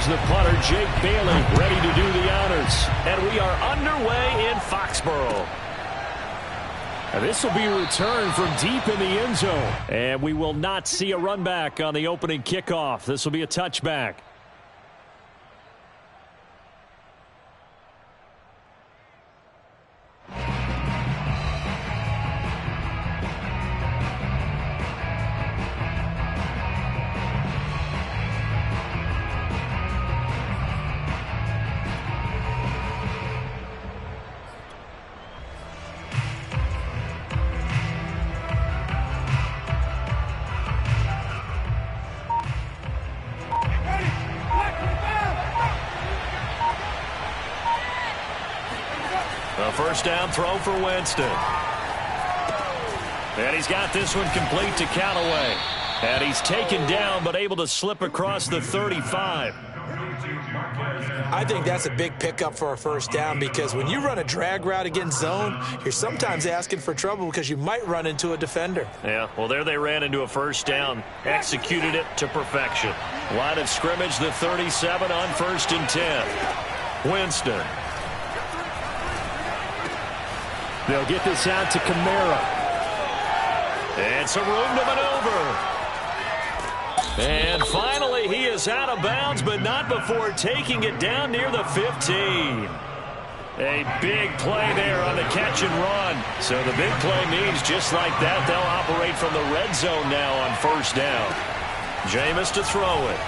Here's the punter, Jake Bailey, ready to do the honors. And we are underway in Foxborough. And this will be a return from deep in the end zone. And we will not see a run back on the opening kickoff. This will be a touchback. A first down throw for Winston. And he's got this one complete to Callaway. And he's taken down but able to slip across the 35. I think that's a big pickup for a first down because when you run a drag route against zone, you're sometimes asking for trouble because you might run into a defender. Yeah, well, there they ran into a first down. Executed it to perfection. Line of scrimmage, the 37 on 1st and 10. Winston. They'll get this out to Kamara. And some room to maneuver. And finally, he is out of bounds, but not before taking it down near the 15. A big play there on the catch and run. So the big play means just like that, they'll operate from the red zone now on first down. Jameis to throw it.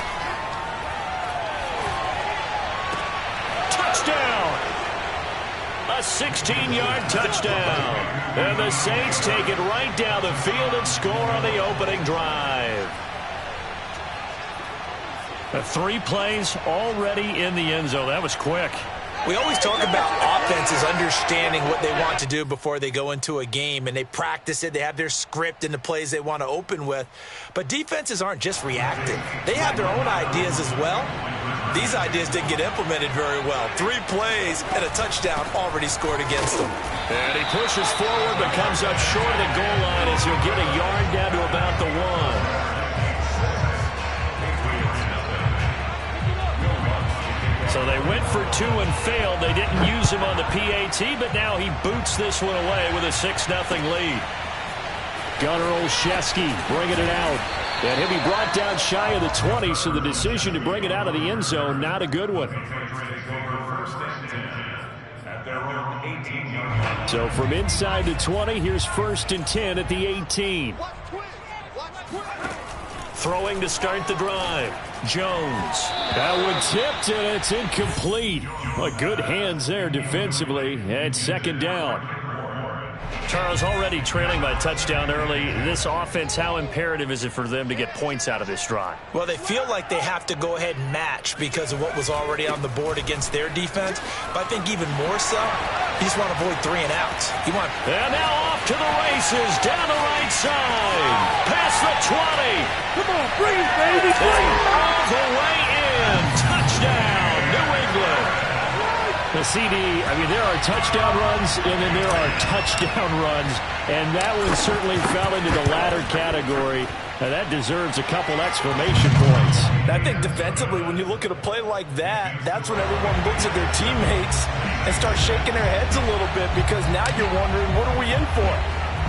Touchdown! A 16-yard touchdown. And the Saints take it right down the field and score on the opening drive. 3 plays already in the end zone. That was quick. We always talk about offenses understanding what they want to do before they go into a game, and they practice it. They have their script and the plays they want to open with. But defenses aren't just reactive. They have their own ideas as well. These ideas didn't get implemented very well. 3 plays and a touchdown already scored against them. And he pushes forward but comes up short of the goal line as he'll get a yard down to about the 1. So they went for 2 and failed. They didn't use him on the PAT, but now he boots this one away with a 6-0 lead. Gunnar Olszewski bringing it out. And he'll be brought down shy of the 20, so the decision to bring it out of the end zone, not a good one. So from inside the 20, here's 1st and 10 at the 18. Throwing to start the drive. Jones. That one tipped, and it's incomplete. Well, good hands there defensively. And 2nd down. Charles, already trailing by a touchdown early. This offense, how imperative is it for them to get points out of this drive? Well, they feel like they have to go ahead and match because of what was already on the board against their defense. But I think even more so, you just want to avoid 3 and outs. And now off to the races, down the right side. Past the 20. Come on, bring it, baby. All the way in. Touchdown, New England. The CD, I mean, there are touchdown runs, and then there are touchdown runs, and that one certainly fell into the latter category. And that deserves a couple exclamation points. I think defensively, when you look at a play like that, that's when everyone looks at their teammates and starts shaking their heads a little bit because now you're wondering, what are we in for?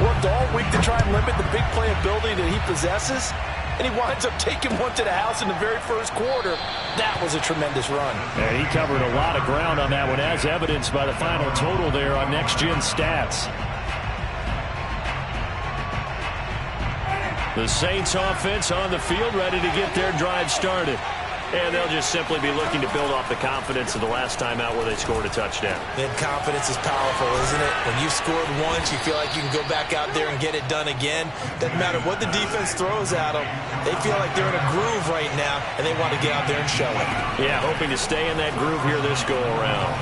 Worked all week to try and limit the big play ability that he possesses, and he winds up taking one to the house in the very first quarter. That was a tremendous run. And he covered a lot of ground on that one, as evidenced by the final total there on Next Gen Stats. The Saints offense on the field, ready to get their drive started. And they'll just simply be looking to build off the confidence of the last time out where they scored a touchdown. Then confidence is powerful, isn't it? When you've scored once, you feel like you can go back out there and get it done again. Doesn't matter what the defense throws at them. They feel like they're in a groove right now, and they want to get out there and show it. Yeah, hoping to stay in that groove here this go-around.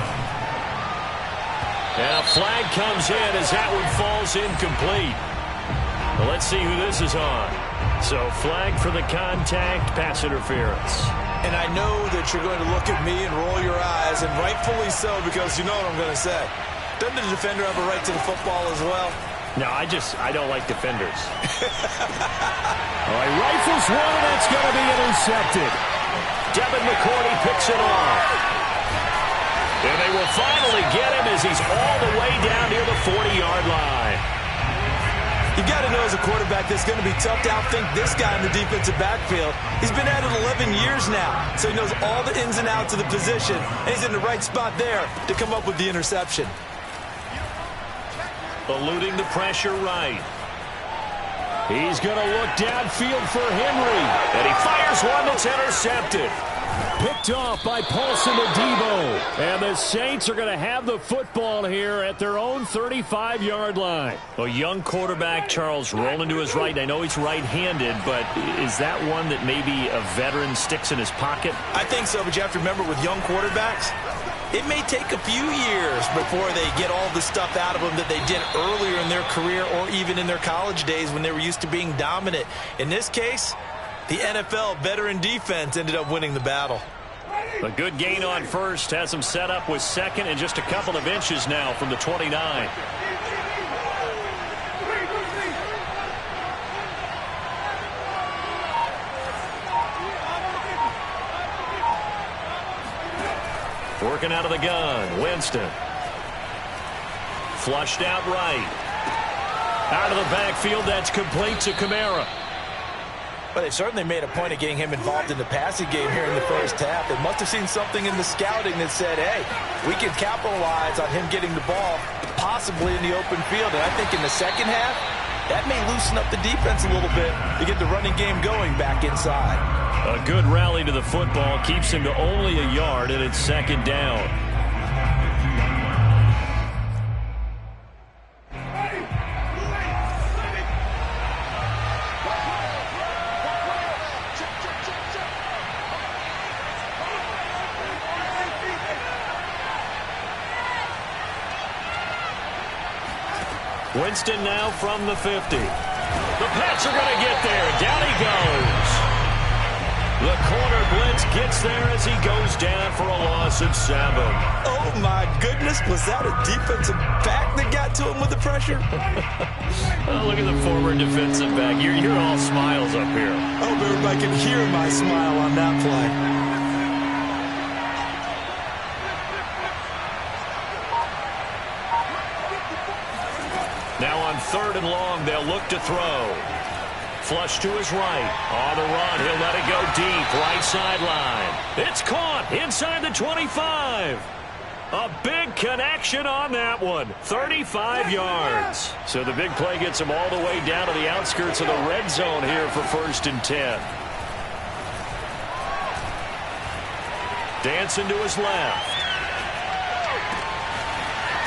And a flag comes in as that one falls incomplete. Well, let's see who this is on. So flag for the contact, pass interference. And I know that you're going to look at me and roll your eyes, and rightfully so, because you know what I'm going to say. Doesn't the defender have a right to the football as well? No, I don't like defenders. All right, rifles one, that's going to be intercepted. Devin McCourty picks picks it off. And they will finally get him as he's all the way down near the 40-yard line. You got to know as a quarterback that's going to be tough to outthink this guy in the defensive backfield. He's been at it 11 years now, so he knows all the ins and outs of the position, and he's in the right spot there to come up with the interception. Eluding the pressure right. He's going to look downfield for Henry, and he fires one that's intercepted. Picked off by Paulson Adebo. And the Saints are going to have the football here at their own 35-yard line. A young quarterback, Charles, rolling to his right. And I know he's right-handed, but is that one that maybe a veteran sticks in his pocket? I think so, but you have to remember with young quarterbacks, it may take a few years before they get all the stuff out of them that they did earlier in their career or even in their college days when they were used to being dominant. In this case, the NFL veteran defense ended up winning the battle. A good gain on first. Has him set up with second and just a couple of inches now from the 29. Working out of the gun. Winston. Flushed out right. Out of the backfield. That's complete to Kamara. But they certainly made a point of getting him involved in the passing game here in the first half. They must have seen something in the scouting that said, hey, we can capitalize on him getting the ball, possibly in the open field. And I think in the second half, that may loosen up the defense a little bit to get the running game going back inside. A good rally to the football keeps him to only a yard, and it's second down. Winston now from the 50. The Pats are going to get there. Down he goes. The corner blitz gets there as he goes down for a loss of 7. Oh, my goodness. Was that a defensive back that got to him with the pressure? Oh, look at the former defensive back. You're all smiles up here. I hope everybody can hear my smile on that play. Now on 3rd and long, they'll look to throw. Flush to his right. On the run, he'll let it go deep. Right sideline. It's caught inside the 25. A big connection on that one. 35 yards. So the big play gets him all the way down to the outskirts of the red zone here for 1st and 10. Dancing to his left.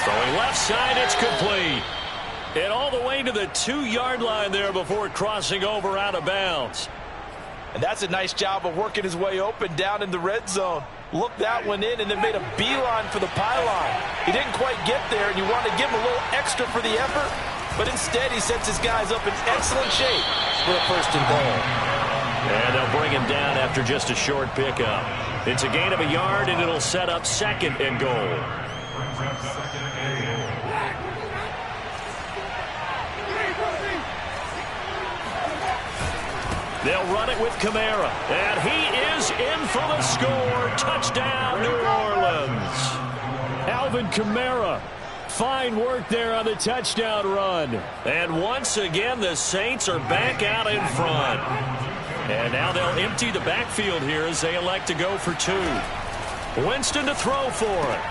Throwing left side, it's complete. And all the way to the 2-yard line there before crossing over out of bounds. And that's a nice job of working his way open down in the red zone. Looked that one in and then made a beeline for the pylon. He didn't quite get there, and you want to give him a little extra for the effort. But instead, he sets his guys up in excellent shape for a 1st and goal. And they'll bring him down after just a short pickup. It's a gain of a yard, and it'll set up 2nd and goal. They'll run it with Kamara. And he is in for the score. Touchdown, New Orleans. Alvin Kamara. Fine work there on the touchdown run. And once again, the Saints are back out in front. And now they'll empty the backfield here as they elect to go for 2. Winston to throw for it.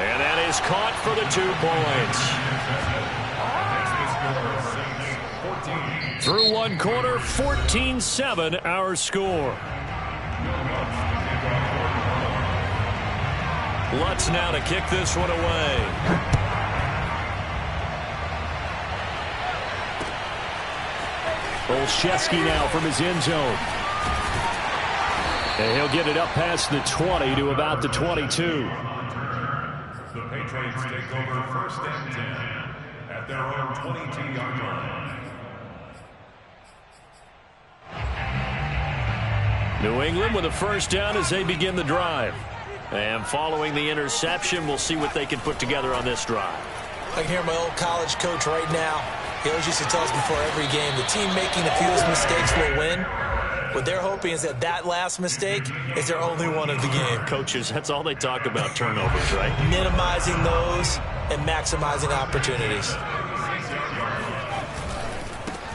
And that is caught for the 2 points. Through 1 quarter, 14-7 our score. Lutz now to kick this one away. Olszewski now from his end zone. And he'll get it up past the 20 to about the 22. The Patriots take over 1st and 10 at their own 22-yard line. New England with a 1st down as they begin the drive. And following the interception, we'll see what they can put together on this drive. I can hear my old college coach right now. He always used to tell us before every game, the team making the fewest mistakes will win. What they're hoping is that that last mistake is their only one of the game. Coaches, that's all they talk about, turnovers, right? Minimizing those and maximizing opportunities.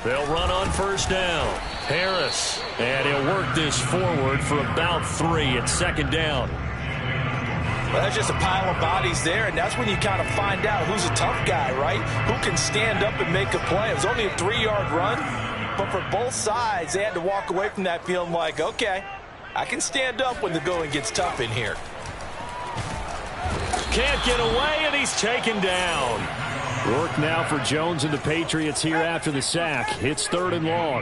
They'll run on first down. Harris, and he'll work this forward for about 3 at second down. Well, that's just a pile of bodies there, and that's when you kind of find out who's a tough guy, right? Who can stand up and make a play. It was only a 3-yard run, but for both sides, they had to walk away from that feeling like, okay, I can stand up when the going gets tough in here. Can't get away, and he's taken down. Work now for Jones and the Patriots here after the sack. It's 3rd and long.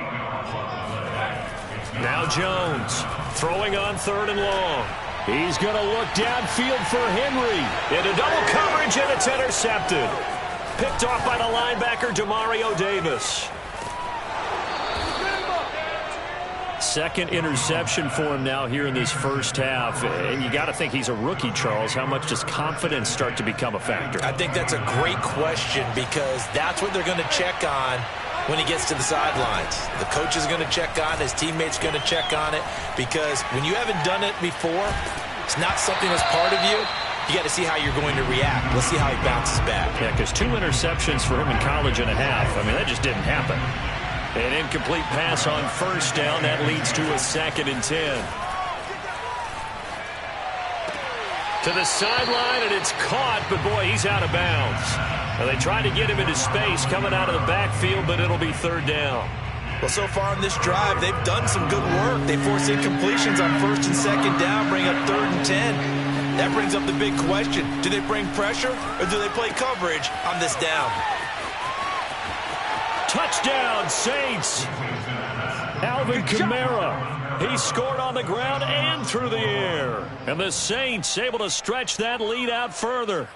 Now Jones throwing on 3rd and long. He's going to look downfield for Henry. Into double coverage, and it's intercepted. Picked off by the linebacker, Demario Davis. Second interception for him now here in this first half. And you got to think he's a rookie, Charles. How much does confidence start to become a factor? I think that's a great question because that's what they're going to check on when he gets to the sidelines. The coach is going to check on it. His teammates are going to check on it because when you haven't done it before, it's not something that's part of you. You got to see how you're going to react. Let's see how he bounces back. Yeah, because 2 interceptions for him in college and a half. I mean, that just didn't happen. An incomplete pass on first down. That leads to a 2nd and 10. To the sideline, and it's caught, but boy, he's out of bounds. Well, they tried to get him into space coming out of the backfield, but it'll be 3rd down. Well, so far in this drive, they've done some good work. They force incompletions on 1st and 2nd down, bring up 3rd and 10. That brings up the big question. Do they bring pressure, or do they play coverage on this down? Touchdown, Saints. Alvin Kamara. He scored on the ground and through the air. And the Saints able to stretch that lead out further.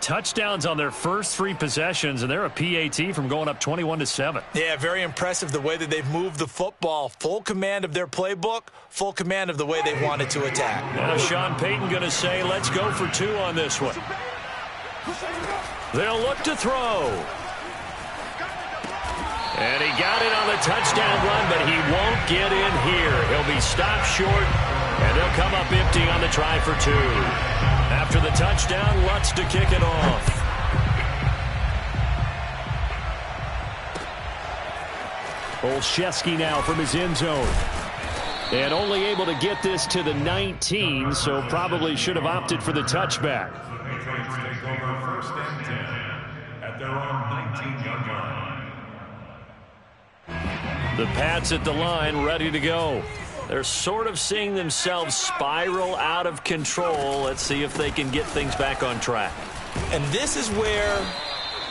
Touchdowns on their first 3 possessions, and they're a PAT from going up 21-7. Yeah, very impressive the way that they've moved the football. Full command of their playbook, full command of the way they wanted to attack. Now Sean Payton going to say, let's go for 2 on this one. They'll look to throw. And he got it on the touchdown run, but he won't get in here. He'll be stopped short, and they'll come up empty on the try for 2. After the touchdown, Lutz to kick it off. Olszewski now from his end zone. And only able to get this to the 19, so probably should have opted for the touchback. The Patriots take over 1st and 10 at their own 19-yard line. The Pats at the line, ready to go. They're sort of seeing themselves spiral out of control. Let's see if they can get things back on track. And this is where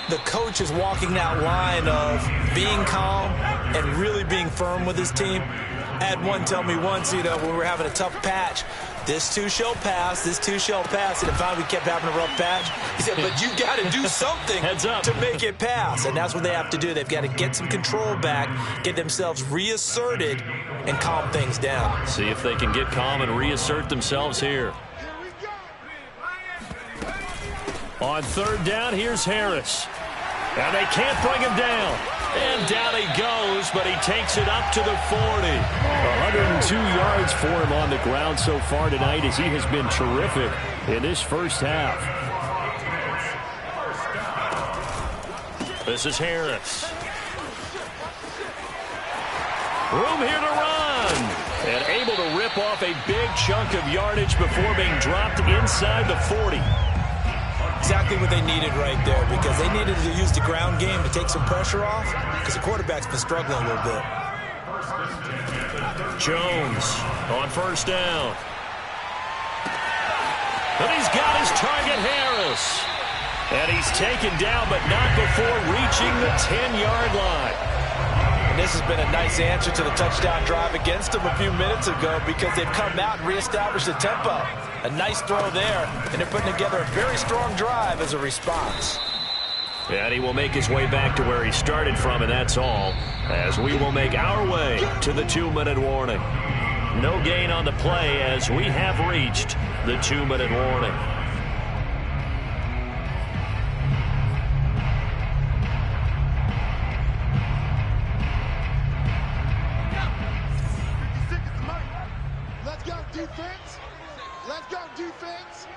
the coach is walking that line of being calm and really being firm with his team. I had one tell me once, when we were having a tough patch, this too shall pass, this too shall pass. And finally we kept having a rough patch. He said, but you got to do something Heads up. to make it pass. And that's what they have to do. They've got to get some control back, get themselves reasserted, and calm things down. See if they can get calm and reassert themselves here. On 3rd down, here's Harris. And they can't bring him down. And down he goes, but he takes it up to the 40. 102 yards for him on the ground so far tonight as he has been terrific in this first half. This is Harris. Room here to run. And able to rip off a big chunk of yardage before being dropped inside the 40. Exactly what they needed right there because they needed to use the ground game to take some pressure off because the quarterback's been struggling a little bit. Jones on 1st down. And he's got his target, Harris. And he's taken down, but not before reaching the 10-yard line. And this has been a nice answer to the touchdown drive against them a few minutes ago because they've come out and reestablished the tempo. A nice throw there, and they're putting together a very strong drive as a response. And he will make his way back to where he started from, and that's all, as we will make our way to the 2-minute warning. No gain on the play as we have reached the 2-minute warning. defense. Let's go, defense.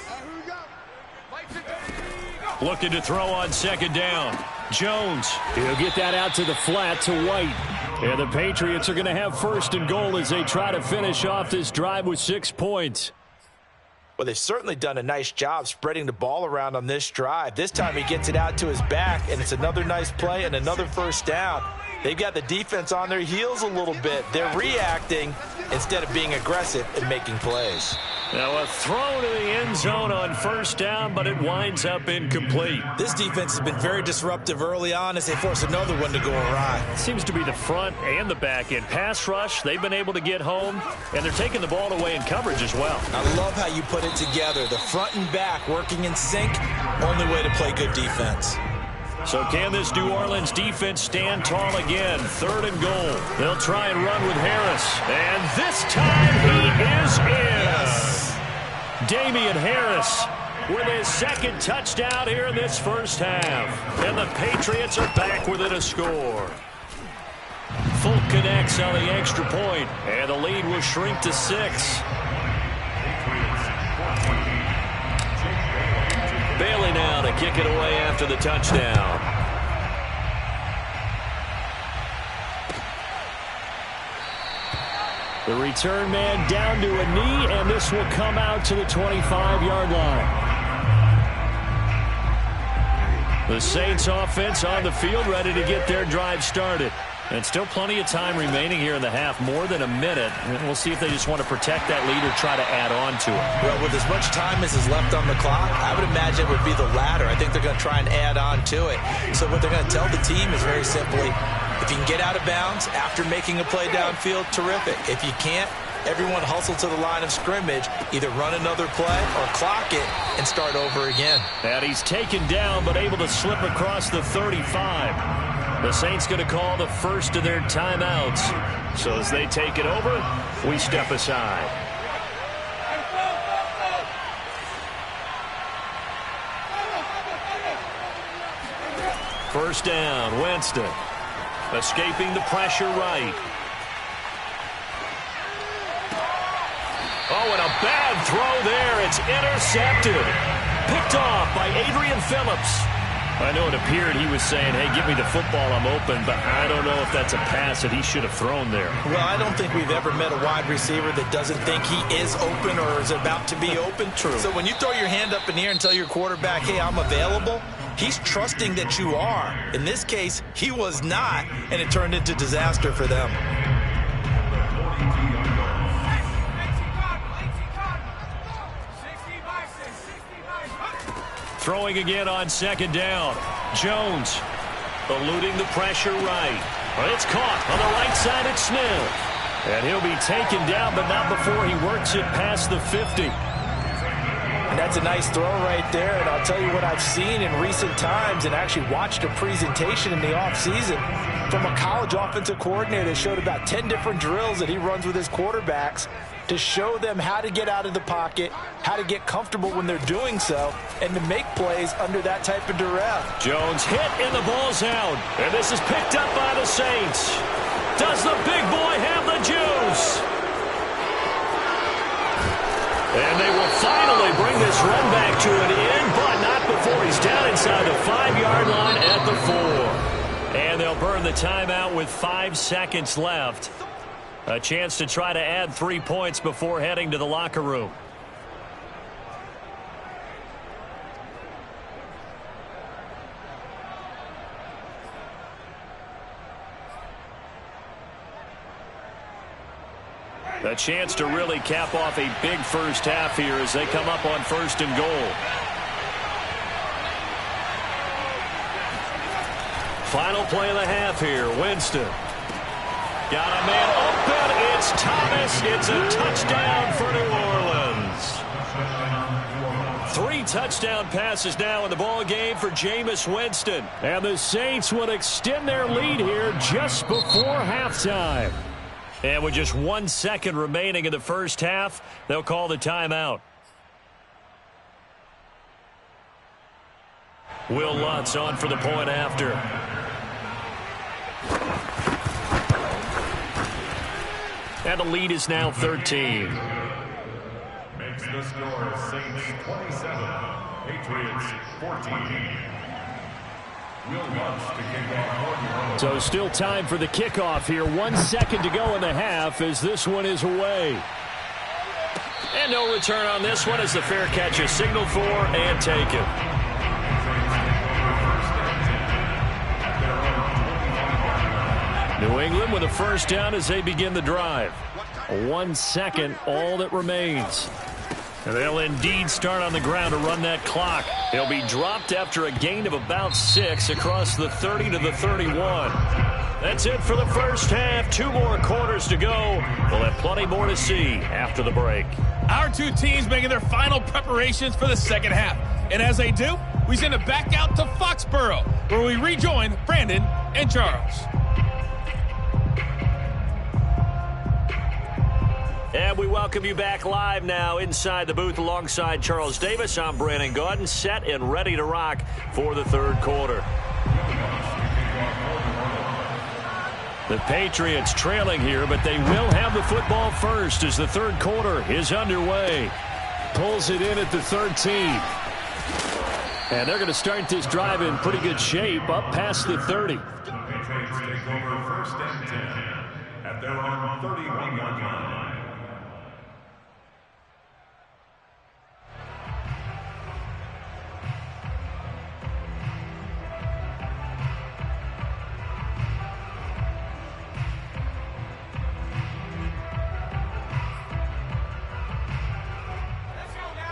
Here we go. Looking to throw on second down. Jones, he'll get that out to the flat to White. And the Patriots are going to have first and goal as they try to finish off this drive with 6 points. Well, they've certainly done a nice job spreading the ball around on this drive. This time he gets it out to his back, and it's another nice play and another first down. They've got the defense on their heels a little bit. They're reacting instead of being aggressive and making plays. Now a throw to the end zone on first down, but it winds up incomplete. This defense has been very disruptive early on as they force another one to go awry. Seems to be the front and the back end. Pass rush, they've been able to get home, and they're taking the ball away in coverage as well. I love how you put it together. The front and back working in sync, only way to play good defense. So can this New Orleans defense stand tall again? Third and goal. They'll try and run with Harris. And this time he is in. Yes. Damian Harris with his second touchdown here in this first half. And the Patriots are back within a score. Fulk connects on the extra point, and the lead will shrink to 6. Bailey now to kick it away after the touchdown. The return man down to a knee, and this will come out to the 25-yard line. The Saints offense on the field, ready to get their drive started. And still plenty of time remaining here in the half, more than a minute. And we'll see if they just want to protect that lead or try to add on to it. Well, with as much time as is left on the clock, I would imagine it would be the latter. I think they're going to try and add on to it. So what they're going to tell the team is very simply, if you can get out of bounds after making a play downfield, terrific. If you can't, everyone hustle to the line of scrimmage, either run another play or clock it and start over again. And he's taken down but able to slip across the 35. The Saints going to call the first of their timeouts. So as they take it over, we step aside. First down, Winston. Escaping the pressure right. Oh, and a bad throw there. It's intercepted. Picked off by Adrian Phillips. I know it appeared he was saying, hey, give me the football, I'm open, but I don't know if that's a pass that he should have thrown there. Well, I don't think we've ever met a wide receiver that doesn't think he is open or is about to be open. True. So when you throw your hand up in the air and tell your quarterback, hey, I'm available, he's trusting that you are. In this case, he was not, and it turned into disaster for them. Throwing again on second down. Jones eluding the pressure right. But it's caught on the right side at Smith. And he'll be taken down, but not before he works it past the 50. And that's a nice throw right there. And I'll tell you what I've seen in recent times and actually watched a presentation in the offseason from a college offensive coordinator that showed about 10 different drills that he runs with his quarterbacks to show them how to get out of the pocket, how to get comfortable when they're doing so, and to make plays under that type of duress. Jones hit and the ball's out. And this is picked up by the Saints. Does the big boy have the juice? And they will finally bring this run back to an end, but not before he's down inside the 5-yard line at the 4. And they'll burn the timeout with 5 seconds left. A chance to try to add 3 points before heading to the locker room. A chance to really cap off a big first half here as they come up on first and goal. Final play of the half here. Winston. Got a man open. It's Thomas. It's a touchdown for New Orleans. 3 touchdown passes now in the ball game for Jameis Winston. And the Saints would extend their lead here just before halftime. And with just 1 second remaining in the first half, they'll call the timeout. Will Lutz on for the point after. And the lead is now 13. Makes the score Saints 27, Patriots 14. So still time for the kickoff here. 1 second to go in the half as this one is away. And no return on this one as the fair catch is signaled for and taken. New England with a first down as they begin the drive. 1 second, all that remains. And they'll indeed start on the ground to run that clock. He'll be dropped after a gain of about 6 across the 30 to the 31. That's it for the first half. 2 more quarters to go. We'll have plenty more to see after the break. Our two teams making their final preparations for the second half. And as they do, we send it back out to Foxborough, where we rejoin Brandon and Charles. And we welcome you back live now inside the booth alongside Charles Davis. I'm Brandon Gaudin, set and ready to rock for the third quarter. The Patriots trailing here, but they will have the football first as the third quarter is underway. Pulls it in at the 13. And they're going to start this drive in pretty good shape up past the 30. The Patriots take over first and 10 at their own 31-yard line.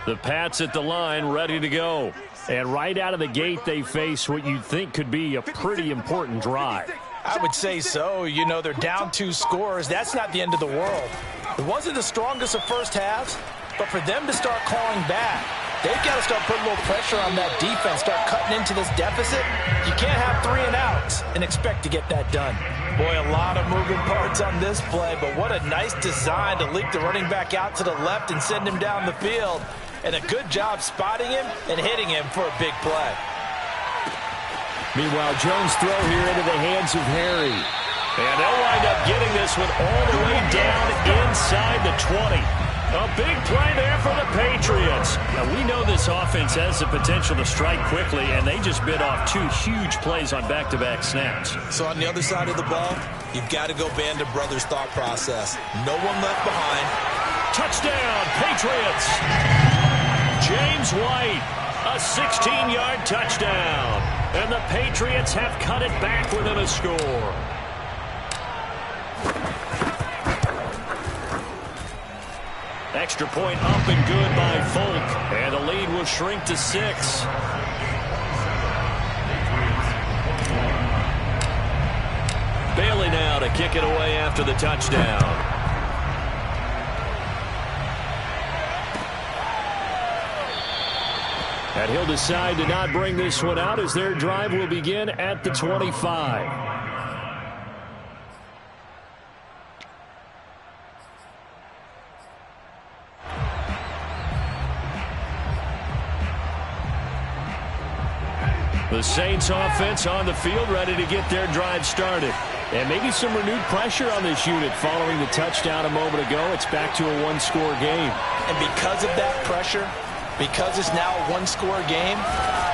The Pats at the line, ready to go. And right out of the gate, they face what you'd think could be a pretty important drive. I would say so. You know, they're down 2 scores. That's not the end of the world. It wasn't the strongest of first halves, but for them to start clawing back, they've got to start putting a little pressure on that defense, start cutting into this deficit. You can't have 3 and outs and expect to get that done. Boy, a lot of moving parts on this play, but what a nice design to leak the running back out to the left and send him down the field. And a good job spotting him and hitting him for a big play. Meanwhile, Jones' throw here into the hands of Harry. And they'll wind up getting this one all the way down inside the 20. A big play there for the Patriots. Now, we know this offense has the potential to strike quickly, and they just bit off 2 huge plays on back-to-back snaps. So on the other side of the ball, you've got to go Band of Brothers thought process. No one left behind. Touchdown, Patriots! James White, a 16-yard touchdown. And the Patriots have cut it back within a score. Extra point up and good by Folk. And the lead will shrink to 6. Bailey now to kick it away after the touchdown. And he'll decide to not bring this one out as their drive will begin at the 25. The Saints offense on the field ready to get their drive started. And maybe some renewed pressure on this unit following the touchdown a moment ago. It's back to a 1-score game. And because of that pressure, because it's now a 1-score game,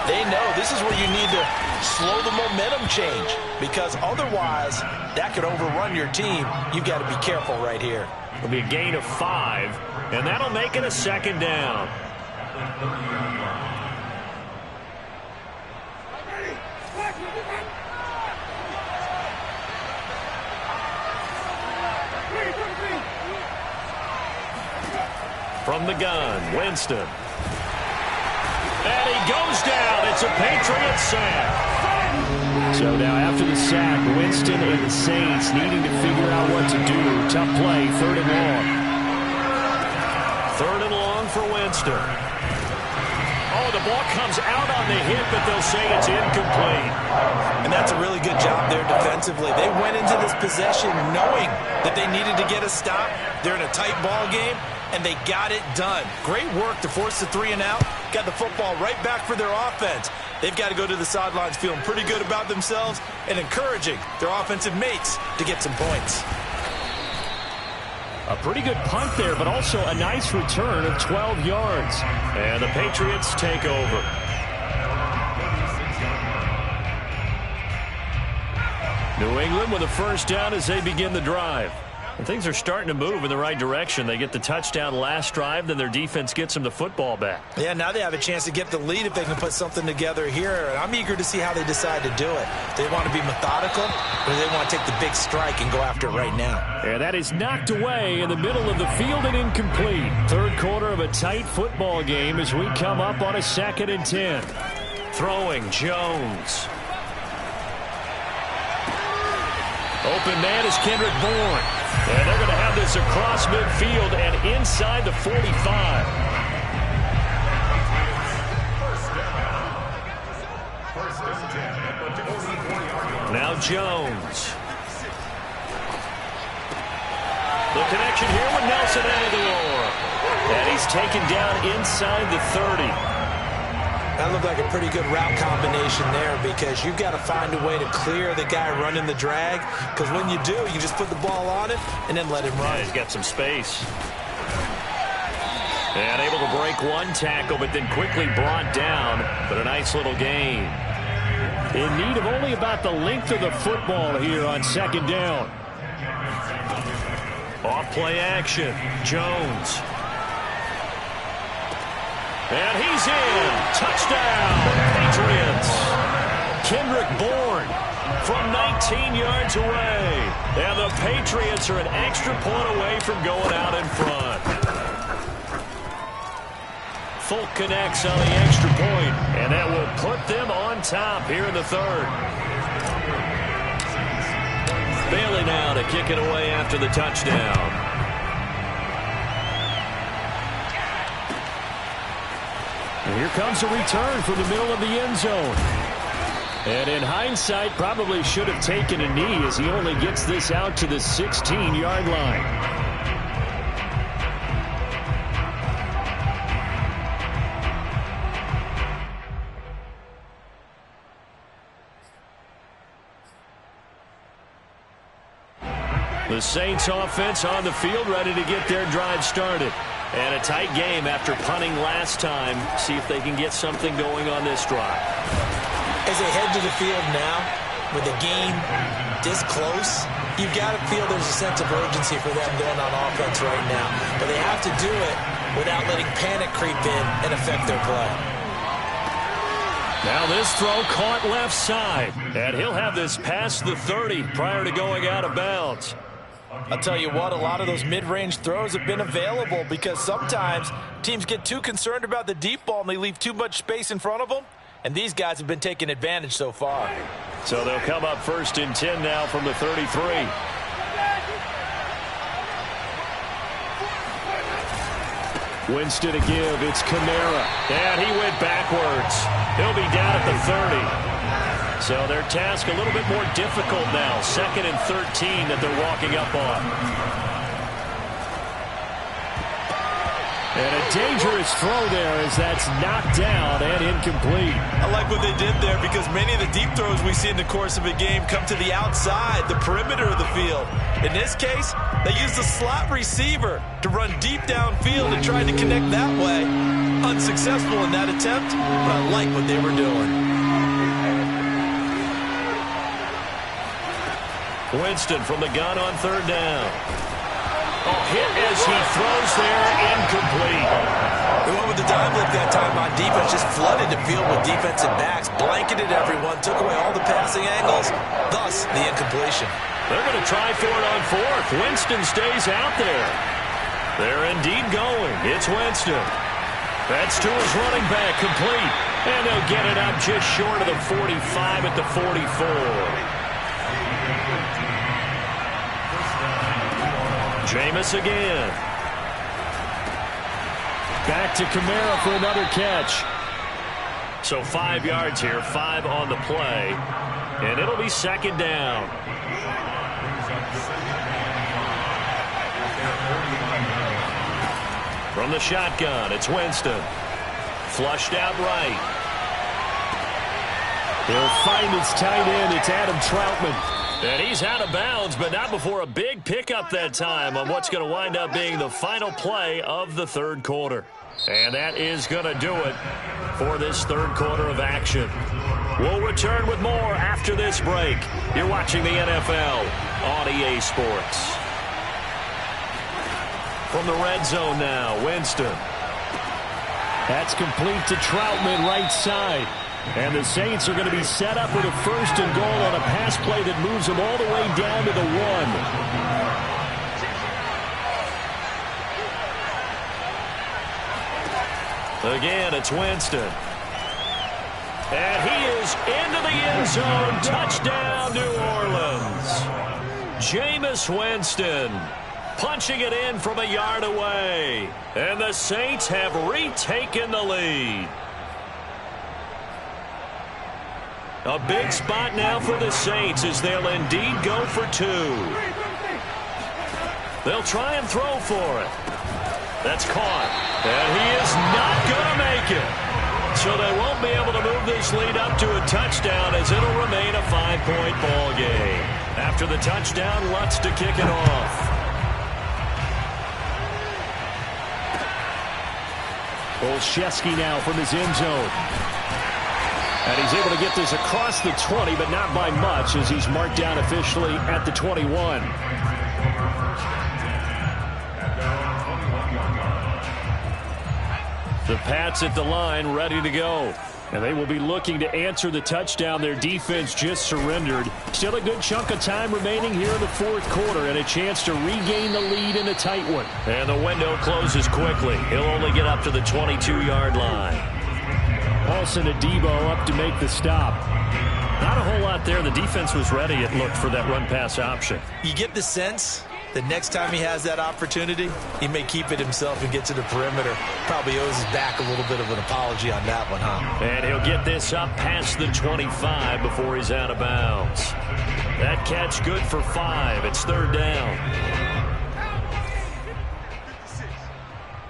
they know this is where you need to slow the momentum change. Because otherwise, that could overrun your team. You've got to be careful right here. It'll be a gain of 5, and that'll make it a second down. From the gun, Winston. And he goes down. It's a Patriot sack. So now after the sack, Winston and the Saints needing to figure out what to do. Tough play, 3rd and long. 3rd and long for Winston. Oh, the ball comes out on the hit, but they'll say it's incomplete. And that's a really good job there defensively. They went into this possession knowing that they needed to get a stop. They're in a tight ball game, and they got it done. Great work to force the 3 and out. Got the football right back for their offense. They've got to go to the sidelines feeling pretty good about themselves and encouraging their offensive mates to get some points. A pretty good punt there, but also a nice return of 12 yards. And the Patriots take over. New England with a first down as they begin the drive. And things are starting to move in the right direction. They get the touchdown last drive, then their defense gets them the football back. Yeah, now they have a chance to get the lead if they can put something together here. And I'm eager to see how they decide to do it. Do they want to be methodical, or do they want to take the big strike and go after it right now? And that is knocked away in the middle of the field and incomplete. Third quarter of a tight football game as we come up on a 2nd and 10. Throwing, Jones. Open man is Kendrick Bourne. And they're going to have this across midfield and inside the 45. Now Jones. The connection here with Nelson Aguilar. And he's taken down inside the 30. That looked like a pretty good route combination there, because you've got to find a way to clear the guy running the drag, because when you do, you just put the ball on it and then let him run. Yeah, he's got some space. And able to break one tackle, but then quickly brought down. But a nice little gain. In need of only about the length of the football here on 2nd down. Off play action. Jones. And he's in. Touchdown, Patriots. Kendrick Bourne from 19 yards away. And the Patriots are an extra point away from going out in front. Folk connects on the extra point, and that will put them on top here in the 3rd. Bailey now to kick it away after the touchdown. And here comes a return from the middle of the end zone. And in hindsight, probably should have taken a knee as he only gets this out to the 16-yard line. The Saints offense on the field, ready to get their drive started. And a tight game after punting last time. See if they can get something going on this drive. As they head to the field now, with the game this close, you've got to feel there's a sense of urgency for them going on offense right now. But they have to do it without letting panic creep in and affect their play. Now this throw caught left side. And he'll have this past the 30 prior to going out of bounds. I'll tell you what, a lot of those mid-range throws have been available, because sometimes teams get too concerned about the deep ball and they leave too much space in front of them. And these guys have been taking advantage so far. So they'll come up 1st and 10 now from the 33. Winston to give. It's Kamara. And he went backwards. He'll be down at the 30. So their task a little bit more difficult now. 2nd and 13 that they're walking up on. And a dangerous throw there as that's knocked down and incomplete. I like what they did there, because many of the deep throws we see in the course of a game come to the outside, the perimeter of the field. In this case, they used the slot receiver to run deep downfield and tried to connect that way. Unsuccessful in that attempt, but I like what they were doing. Winston from the gun on 3rd down. Oh, hit as he throws there, incomplete. They went with the dime look that time on defense, just flooded the field with defensive backs, blanketed everyone, took away all the passing angles, thus the incompletion. They're going to try for it on 4th. Winston stays out there. They're indeed going. It's Winston. That's to his running back, complete. And they'll get it up just short of the 45 at the 44. Jameis again. Back to Kamara for another catch. So 5 yards here, 5 on the play. And it'll be 2nd down. From the shotgun, it's Winston. Flushed out right. He'll find his tight end. It's Adam Troutman. And he's out of bounds, but not before a big pickup that time on what's going to wind up being the final play of the third quarter. And that is going to do it for this third quarter of action. We'll return with more after this break. You're watching the NFL on EA Sports. From the red zone now, Winston. That's complete to Troutman, right side. And the Saints are going to be set up with a 1st and goal on a pass play that moves them all the way down to the 1. Again, it's Winston. And he is into the end zone. Touchdown, New Orleans. Jameis Winston punching it in from a yard away. And the Saints have retaken the lead. A big spot now for the Saints as they'll indeed go for 2. They'll try and throw for it. That's caught. And he is not going to make it. So they won't be able to move this lead up to a touchdown as it'll remain a 5-point ball game. After the touchdown, Lutz to kick it off. Olszewski now from his end zone. And he's able to get this across the 20, but not by much as he's marked down officially at the 21. The Pats at the line ready to go. And they will be looking to answer the touchdown their defense just surrendered. Still a good chunk of time remaining here in the fourth quarter and a chance to regain the lead in a tight one. And the window closes quickly. He'll only get up to the 22-yard line. Paulson Adebo up to make the stop. Not a whole lot there. The defense was ready, it looked, for that run-pass option. You get the sense that next time he has that opportunity, he may keep it himself and get to the perimeter. Probably owes his back a little bit of an apology on that one, huh? And he'll get this up past the 25 before he's out of bounds. That catch good for 5. It's third down.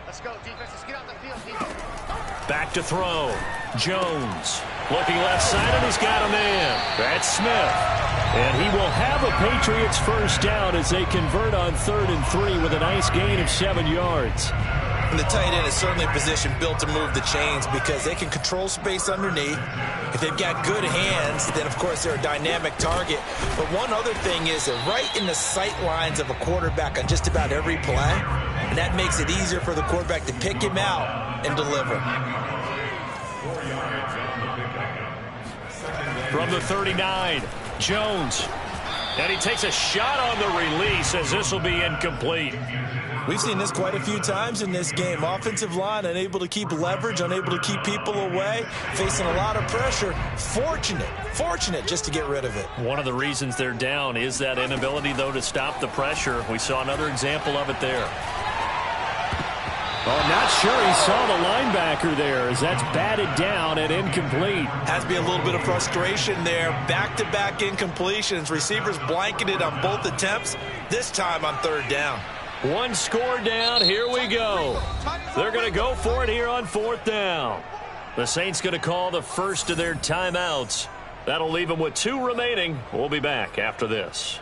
Let's go, defenses. Get out the field, defense. Back to throw. Jones looking left side, and he's got a man. That's Smith. And he will have a Patriots first down as they convert on 3rd and 3 with a nice gain of 7 yards. And the tight end is certainly a position built to move the chains because they can control space underneath. If they've got good hands, then, of course, they're a dynamic target. But one other thing is they're right in the sight lines of a quarterback on just about every play. And that makes it easier for the quarterback to pick him out and deliver. From the 39, Jones. And he takes a shot on the release as this will be incomplete. We've seen this quite a few times in this game. Offensive line unable to keep leverage, unable to keep people away, facing a lot of pressure. Fortunate just to get rid of it. One of the reasons they're down is that inability, though, to stop the pressure. We saw another example of it there. Oh, not sure he saw the linebacker there as that's batted down and incomplete. Has to be a little bit of frustration there. Back-to-back incompletions. Receivers blanketed on both attempts, this time on 3rd down. One score down. Here we go. They're going to go for it here on 4th down. The Saints going to call the first of their timeouts. That'll leave them with 2 remaining. We'll be back after this.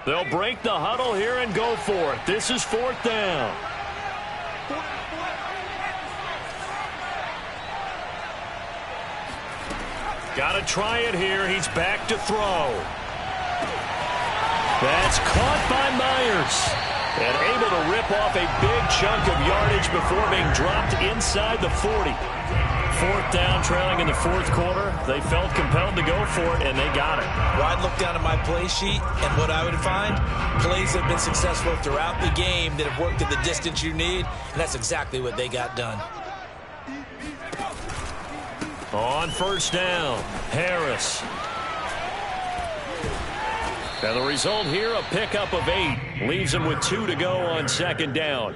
They'll break the huddle here and go for it. This is 4th down. Got to try it here. He's back to throw. That's caught by Myers. And able to rip off a big chunk of yardage before being dropped inside the 40. 4th down, trailing in the 4th quarter. They felt compelled to go for it, and they got it. Well, I'd look down at my play sheet, and what I would find, plays have been successful throughout the game that have worked at the distance you need, and that's exactly what they got done. On 1st down, Harris. And the result here, a pickup of 8. Leaves him with 2 to go on 2nd down.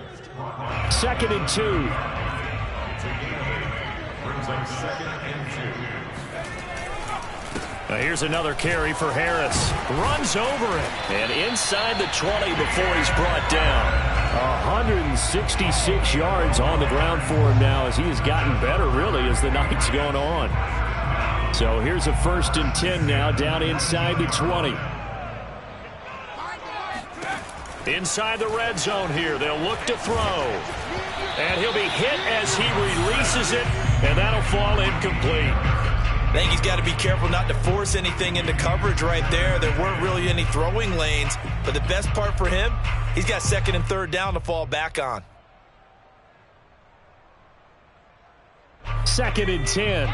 2nd and 2. Brings up 2nd and 2. Now here's another carry for Harris. Runs over it. And inside the 20 before he's brought down. 166 yards on the ground for him now as he has gotten better, really, as the night's gone on. So here's a 1st and 10 now, down inside the 20. Inside the red zone here. They'll look to throw. And he'll be hit as he releases it, and that'll fall incomplete. I think he's got to be careful not to force anything into coverage right there. There weren't really any throwing lanes, but the best part for him, he's got 2nd and 3rd down to fall back on. 2nd and 10.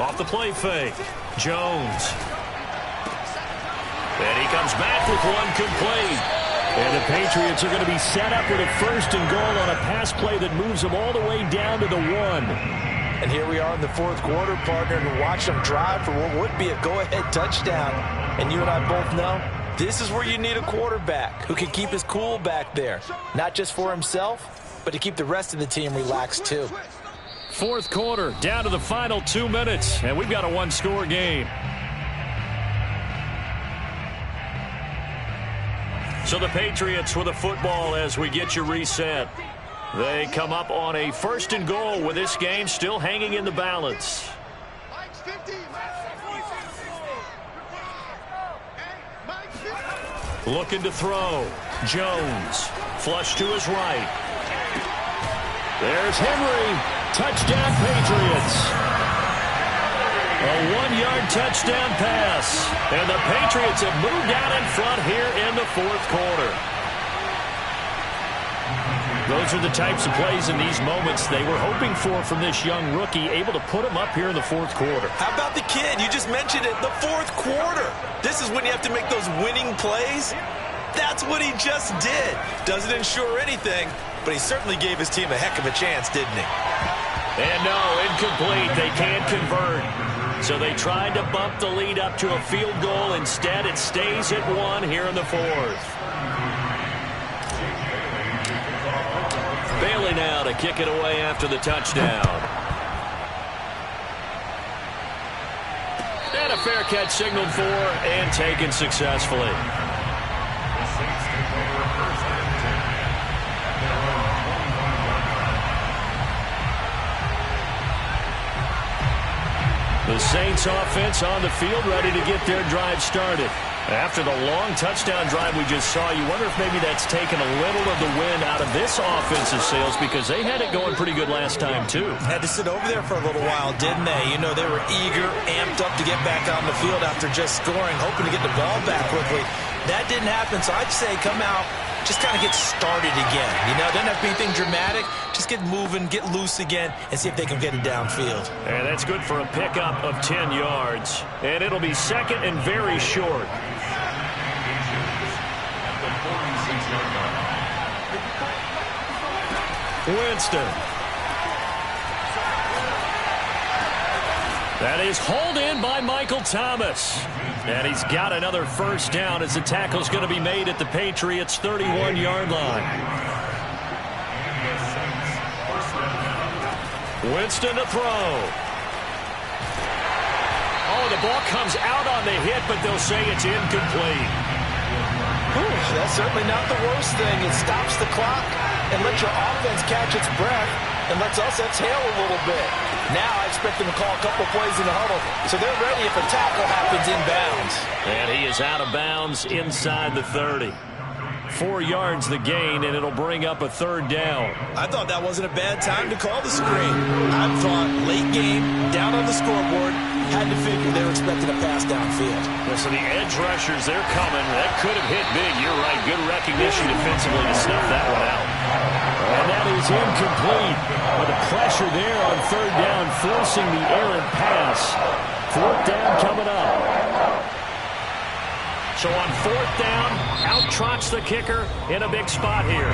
Off the play fake. Jones. And he comes back with one complete. And the Patriots are going to be set up with a 1st and goal on a pass play that moves them all the way down to the 1. And here we are in the 4th quarter, partner, and watch them drive for what would be a go-ahead touchdown. And you and I both know this is where you need a quarterback who can keep his cool back there. Not just for himself, but to keep the rest of the team relaxed too. 4th quarter, down to the final 2 minutes, and we've got a 1-score game. So the Patriots with the football as we get you reset. They come up on a 1st and goal with this game still hanging in the balance. Looking to throw. Jones. Flush to his right. There's Henry. Touchdown, Patriots. A 1-yard touchdown pass. And the Patriots have moved out in front here in the 4th quarter. Those are the types of plays in these moments they were hoping for from this young rookie, able to put him up here in the 4th quarter. How about the kid? You just mentioned it, the 4th quarter. This is when you have to make those winning plays. That's what he just did. Doesn't ensure anything, but he certainly gave his team a heck of a chance, didn't he? And no, incomplete. They can't convert. So they tried to bump the lead up to a field goal. Instead, it stays at 1 here in the 4th. Bailey now to kick it away after the touchdown. And a fair catch signaled for and taken successfully. The Saints offense on the field ready to get their drive started. After the long touchdown drive we just saw, you wonder if maybe that's taken a little of the wind out of this offensive sails because they had it going pretty good last time too. Had to sit over there for a little while, didn't they? You know, they were eager, amped up to get back on the field after just scoring, hoping to get the ball back quickly. That didn't happen, so I'd say come out, just kind of get started again. You know, doesn't have to be anything dramatic. Just get moving, get loose again, and see if they can get it downfield. And that's good for a pickup of 10 yards. And it'll be 2nd and very short. Winston. That is hauled in by Michael Thomas. And he's got another 1st down as the tackle's going to be made at the Patriots' 31-yard line. Winston to throw. Oh, the ball comes out on the hit, but they'll say it's incomplete. That's certainly not the worst thing. It stops the clock and lets your offense catch its breath and lets us exhale a little bit. Now I expect them to call a couple plays in the huddle, so they're ready if a tackle happens inbounds. And he is out of bounds inside the 30. 4 yards the gain, and it'll bring up a 3rd down. I thought that wasn't a bad time to call the screen. I thought late game, down on the scoreboard, had to figure they were expecting a pass downfield. Well, so the edge rushers, they're coming. That could have hit big. You're right. Good recognition defensively to snuff that one out. And that is incomplete. But the pressure there on 3rd down, forcing the errant pass. 4th down coming up. So on 4th down, out trots the kicker in a big spot here.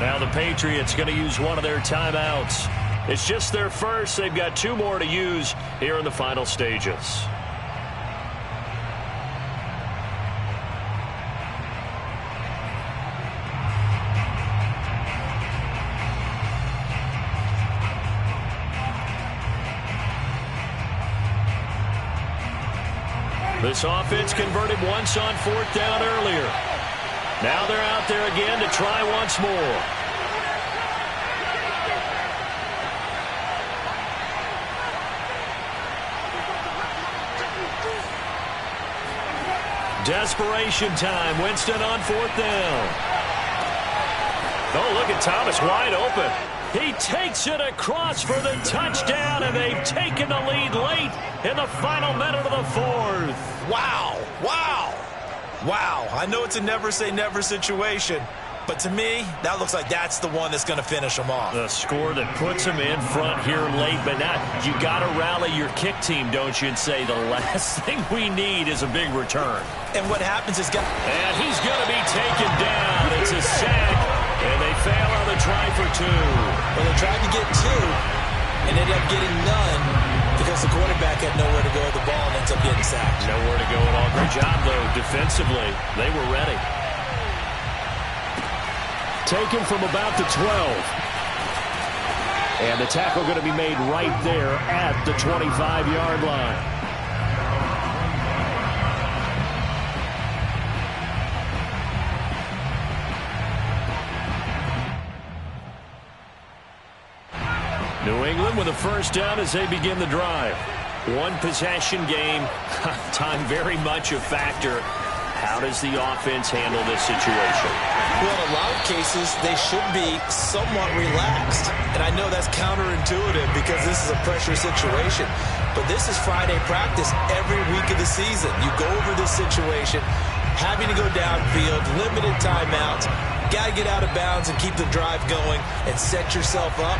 Now the Patriots going to use one of their timeouts. It's just their first. They've got 2 more to use here in the final stages. This offense converted once on 4th down earlier. Now they're out there again to try once more. Desperation time. Winston on 4th down. Oh, look at Thomas wide open. He takes it across for the touchdown, and they've taken the lead late in the final minute of the 4th. Wow. Wow. Wow. I know it's a never-say-never situation, but to me, that looks like that's the one that's going to finish them off. The score that puts them in front here late, but now you got to rally your kick team, don't you, and say the last thing we need is a big return. And what happens is... And he's going to be taken down. It's a sack, and they fail on the try for 2. Well, they tried to get 2 and ended up getting none because the quarterback had nowhere to go with the ball and ends up getting sacked. Nowhere to go at all. Great job, though, defensively. They were ready. Taken from about the 12. And the tackle going to be made right there at the 25-yard line. New England with a first down as they begin the drive. One possession game. Time very much a factor. How does the offense handle this situation? Well, in a lot of cases, they should be somewhat relaxed. And I know that's counterintuitive because this is a pressure situation. But this is Friday practice every week of the season. You go over this situation, having to go downfield, limited timeouts, got to get out of bounds and keep the drive going and set yourself up.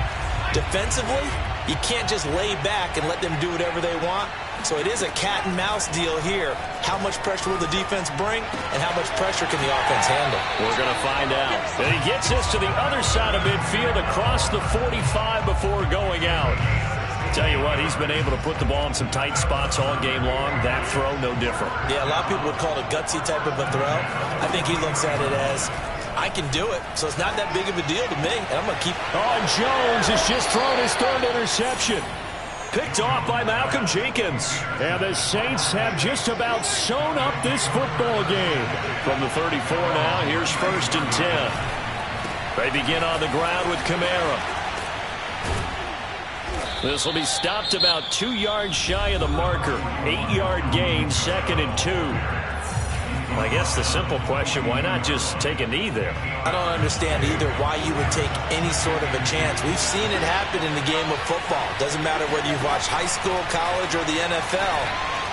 Defensively, you can't just lay back and let them do whatever they want. So it is a cat and mouse deal here. How much pressure will the defense bring, and how much pressure can the offense handle? We're going to find out. And he gets us to the other side of midfield across the 45 before going out. Tell you what, he's been able to put the ball in some tight spots all game long. That throw, no different. Yeah, a lot of people would call it a gutsy type of a throw. I think he looks at it as, I can do it, so it's not that big of a deal to me, and I'm going to keep... Oh, Jones has just thrown his 3rd interception. Picked off by Malcolm Jenkins. And the Saints have just about sewn up this football game. From the 34 now, here's 1st and 10. They begin on the ground with Kamara. This will be stopped about 2 yards shy of the marker. 8-yard gain, 2nd and 2. I guess the simple question, why not just take a knee there? I don't understand either why you would take any sort of a chance. We've seen it happen in the game of football. Doesn't matter whether you've watched high school, college, or the NFL.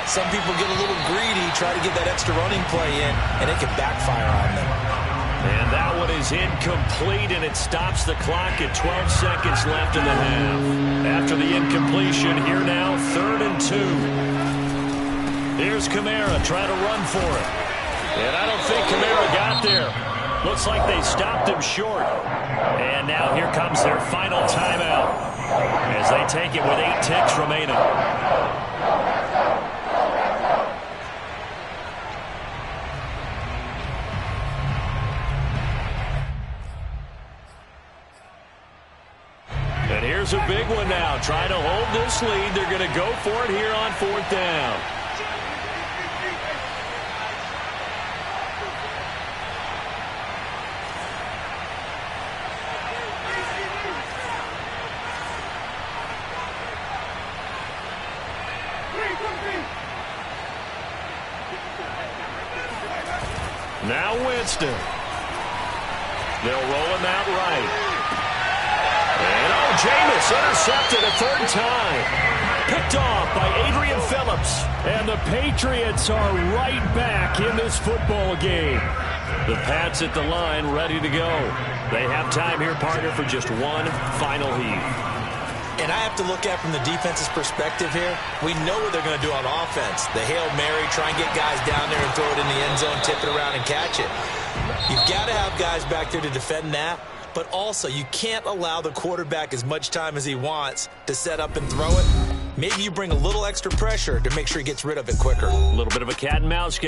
Some people get a little greedy, try to get that extra running play in, and it can backfire on them. And that one is incomplete, and it stops the clock at 12 seconds left in the half. After the incompletion, here now, 3rd and 2. Here's Kamara trying to run for it. And I don't think Kamara got there. Looks like they stopped him short. And now here comes their final timeout as they take it with 8 ticks remaining. And here's a big one now. Trying to hold this lead. They're going to go for it here on 4th down. Now Winston. They'll roll him out right. And Jameis intercepted a 3rd time. Picked off by Adrian Phillips. And the Patriots are right back in this football game. The Pats at the line ready to go. They have time here, partner, for just one final heave. And I have to look at from the defense's perspective here. We know what they're going to do on offense. The Hail Mary, try and get guys down there and throw it in the end zone, tip it around and catch it. You've got to have guys back there to defend that. But also, you can't allow the quarterback as much time as he wants to set up and throw it. Maybe you bring a little extra pressure to make sure he gets rid of it quicker. A little bit of a cat and mouse game.